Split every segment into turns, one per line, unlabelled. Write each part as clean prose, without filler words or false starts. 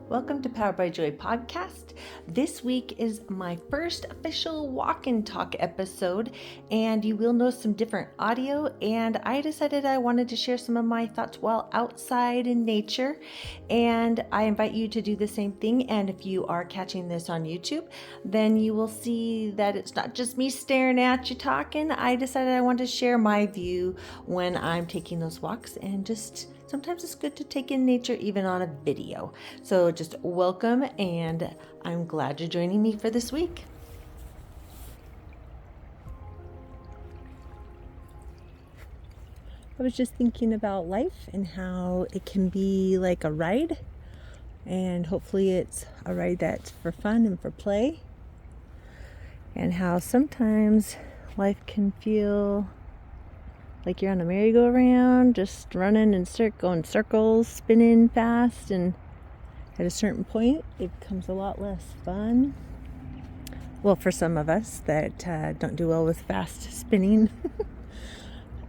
Welcome to Powered by Joy podcast. This week is my first official walk and talk episode, and you will know some different audio. And I decided I wanted to share some of my thoughts while outside in nature. And I invite you to do the same thing. And if you are catching this on YouTube, then you will see that it's not just me staring at you talking. I decided I wanted to share my view when I'm taking those walks, and just sometimes it's good to take in nature even on a video. So just welcome, and I'm glad you're joining me for this week. I was just thinking about life and how it can be like a ride, and hopefully it's a ride that's for fun and for play, and how sometimes life can feel like you're on a merry-go-round, just running and going circles, spinning fast, and at a certain point it becomes a lot less fun. Well, for some of us that don't do well with fast spinning.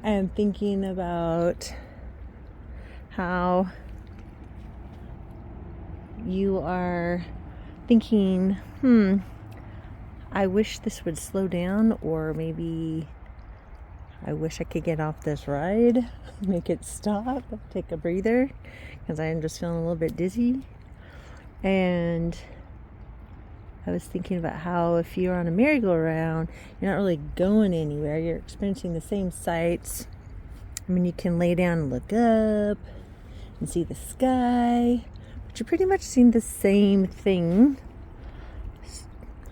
I'm thinking about how you are thinking, I wish this would slow down, or maybe I wish I could get off this ride, make it stop, take a breather, because I am just feeling a little bit dizzy. And I was thinking about how if you're on a merry-go-round, you're not really going anywhere. You're experiencing the same sights. I mean, you can lay down and look up and see the sky, but you're pretty much seeing the same thing.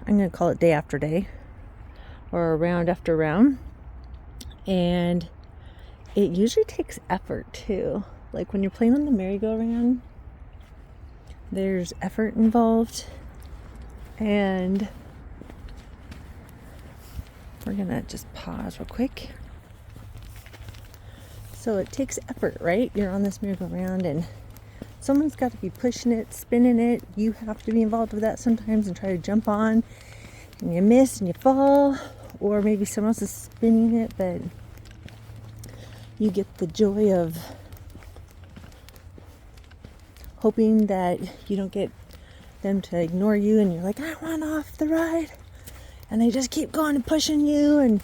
I'm going to call it day after day, or round after round. And it usually takes effort too. Like when you're playing on the merry-go-round, there's effort involved. And we're gonna just pause real quick. So it takes effort, right? You're on this merry-go-round and someone's got to be pushing it, spinning it. You have to be involved with that sometimes and try to jump on, and you miss and you fall. Or maybe someone else is spinning it, but you get the joy of hoping that you don't get them to ignore you, and you're like, I want off the ride, and they just keep going and pushing you. And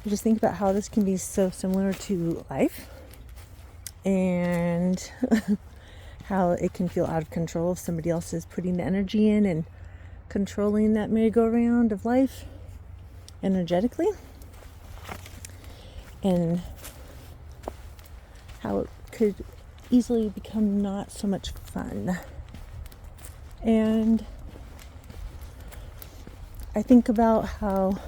you just think about how this can be so similar to life, and how it can feel out of control if somebody else is putting the energy in and controlling that merry-go-round of life energetically, and how it could easily become not so much fun. And I think about how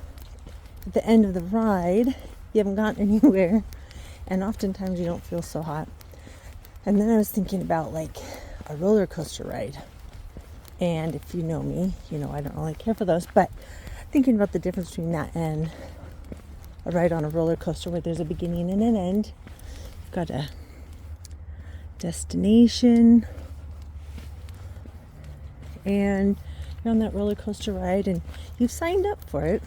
at the end of the ride you haven't gotten anywhere, and oftentimes you don't feel so hot. And then I was thinking about like a roller coaster ride, and if you know me, you know I don't really care for those, but thinking about the difference between that and a ride on a roller coaster where there's a beginning and an end. You've got a destination, and you're on that roller coaster ride and you've signed up for it,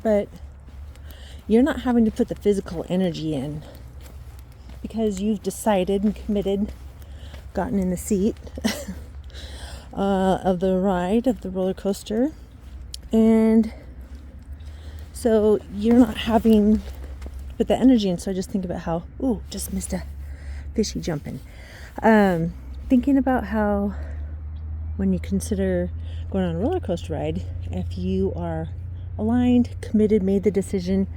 but you're not having to put the physical energy in because you've decided and committed, gotten in the seat of the ride, of the roller coaster. And so you're not having to put the energy in. So I just think about how, just missed a fishy jumping. Thinking about how when you consider going on a roller coaster ride, if you are aligned, committed, made the decision,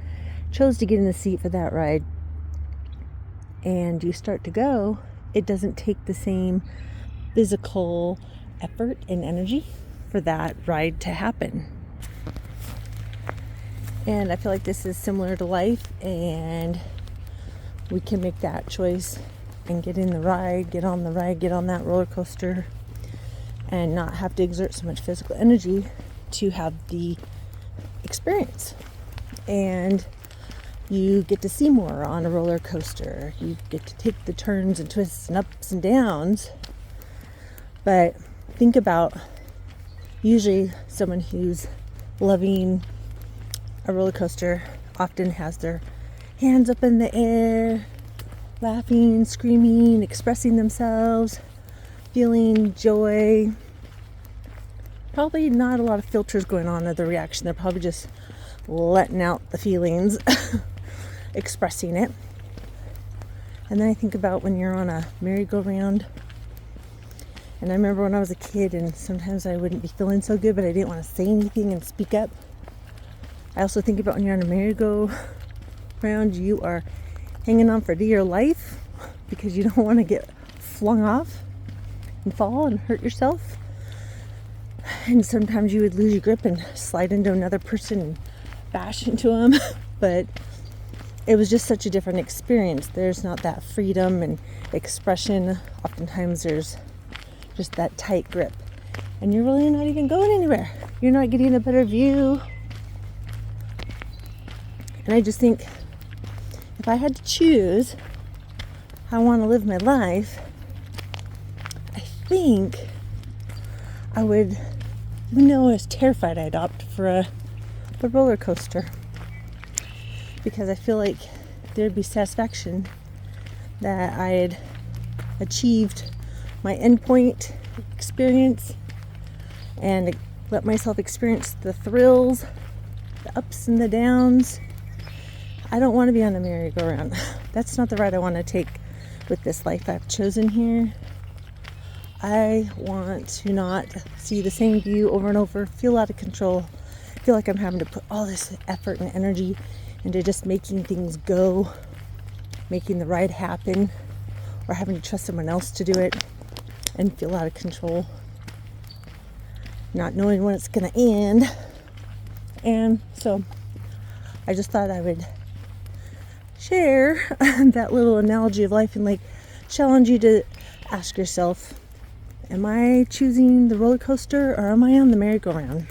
chose to get in the seat for that ride, and you start to go, it doesn't take the same physical effort and energy for that ride to happen. And I feel like this is similar to life, and we can make that choice and get in the ride, get on that roller coaster, and not have to exert so much physical energy to have the experience. And you get to see more on a roller coaster. You get to take the turns and twists and ups and downs. But think about usually someone who's loving a roller coaster often has their hands up in the air, laughing, screaming, expressing themselves, feeling joy. Probably not a lot of filters going on in the reaction. They're probably just letting out the feelings, expressing it. And then I think about when you're on a merry-go-round. And I remember when I was a kid, and sometimes I wouldn't be feeling so good, but I didn't want to say anything and speak up. I also think about when you're on a merry-go-round, you are hanging on for dear life because you don't want to get flung off and fall and hurt yourself. And sometimes you would lose your grip and slide into another person and bash into them. But it was just such a different experience. There's not that freedom and expression. Oftentimes there's just that tight grip. And you're really not even going anywhere. You're not getting a better view. And I just think if I had to choose how I want to live my life, I think I would, even though I was terrified, I'd opt for a roller coaster. Because I feel like there'd be satisfaction that I had achieved my endpoint experience and let myself experience the thrills, the ups and the downs. I don't want to be on a merry-go-round. That's not the ride I want to take with this life I've chosen here. I want to not see the same view over and over, feel out of control, feel like I'm having to put all this effort and energy into just making things go, making the ride happen, or having to trust someone else to do it and feel out of control, not knowing when it's going to end. And so I just thought I would share that little analogy of life and like challenge you to ask yourself, am I choosing the roller coaster or am I on the merry-go-round?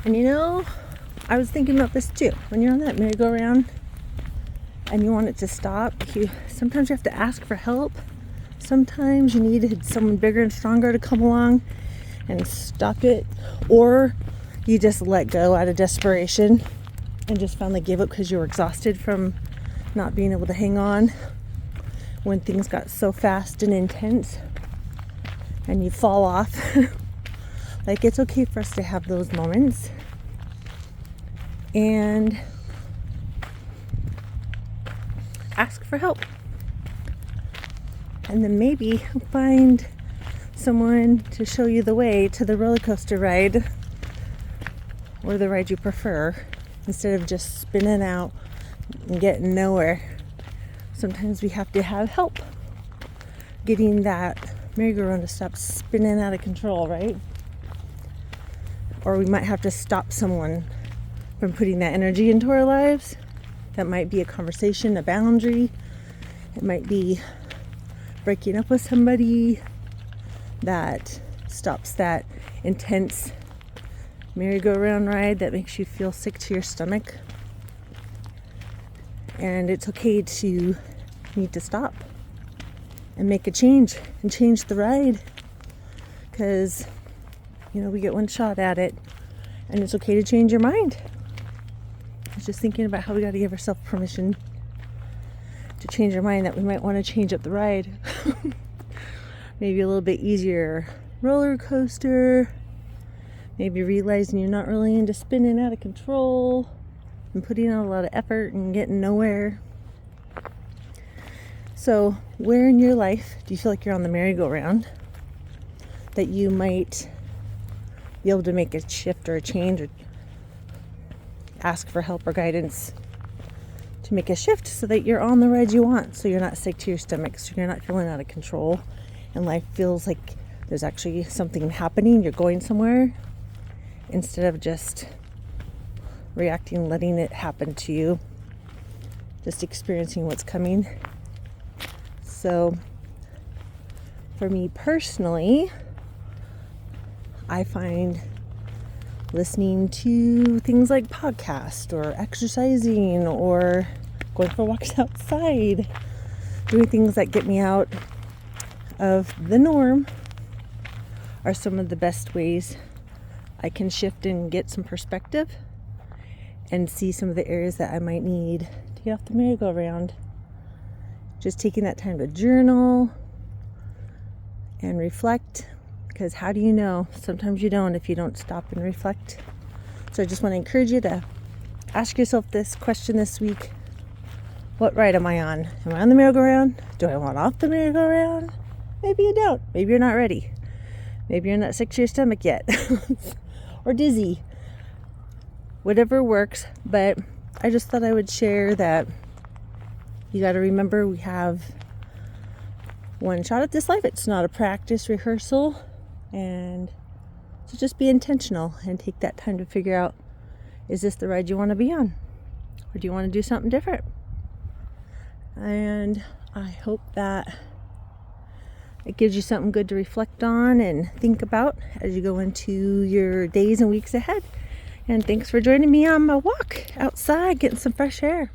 And you know, I was thinking about this too. When you're on that merry-go-round and you want it to stop, sometimes you have to ask for help. Sometimes you need someone bigger and stronger to come along and stop it. Or you just let go out of desperation and just finally give up because you were exhausted from not being able to hang on when things got so fast and intense and you fall off. Like, it's okay for us to have those moments and ask for help. And then maybe find someone to show you the way to the roller coaster ride or the ride you prefer, instead of just spinning out and getting nowhere. Sometimes we have to have help getting that merry-go-round to stop spinning out of control, right? Or we might have to stop someone from putting that energy into our lives. That might be a conversation, a boundary. It might be breaking up with somebody that stops that intense merry-go-round ride that makes you feel sick to your stomach. And it's okay to need to stop and make a change and change the ride, because we get one shot at it, and it's okay to change your mind. I was just thinking about how we got to give ourselves permission to change our mind, that we might want to change up the ride. Maybe a little bit easier roller coaster. Maybe realizing you're not really into spinning out of control and putting out a lot of effort and getting nowhere. So where in your life do you feel like you're on the merry-go-round that you might be able to make a shift or a change, or ask for help or guidance to make a shift so that you're on the ride you want, so you're not sick to your stomach, so you're not feeling out of control and life feels like there's actually something happening, you're going somewhere, instead of just reacting, letting it happen to you, just experiencing what's coming. So for me personally, I find listening to things like podcasts or exercising or going for walks outside, doing things that get me out of the norm, are some of the best ways I can shift and get some perspective and see some of the areas that I might need to get off the merry-go-round. just taking that time to journal and reflect, because how do you know? Sometimes you don't if you don't stop and reflect. So I just want to encourage you to ask yourself this question this week. What ride am I on? Am I on the merry-go-round? Do I want off the merry-go-round? Maybe you don't. Maybe you're not ready. Maybe you're not sick to your stomach yet. Or dizzy. Whatever works. But I just thought I would share that you got to remember we have one shot at this life. It's not a practice rehearsal. And so just be intentional and take that time to figure out, is this the ride you want to be on? Or do you want to do something different? And I hope that it gives you something good to reflect on and think about as you go into your days and weeks ahead. And thanks for joining me on my walk outside, getting some fresh air.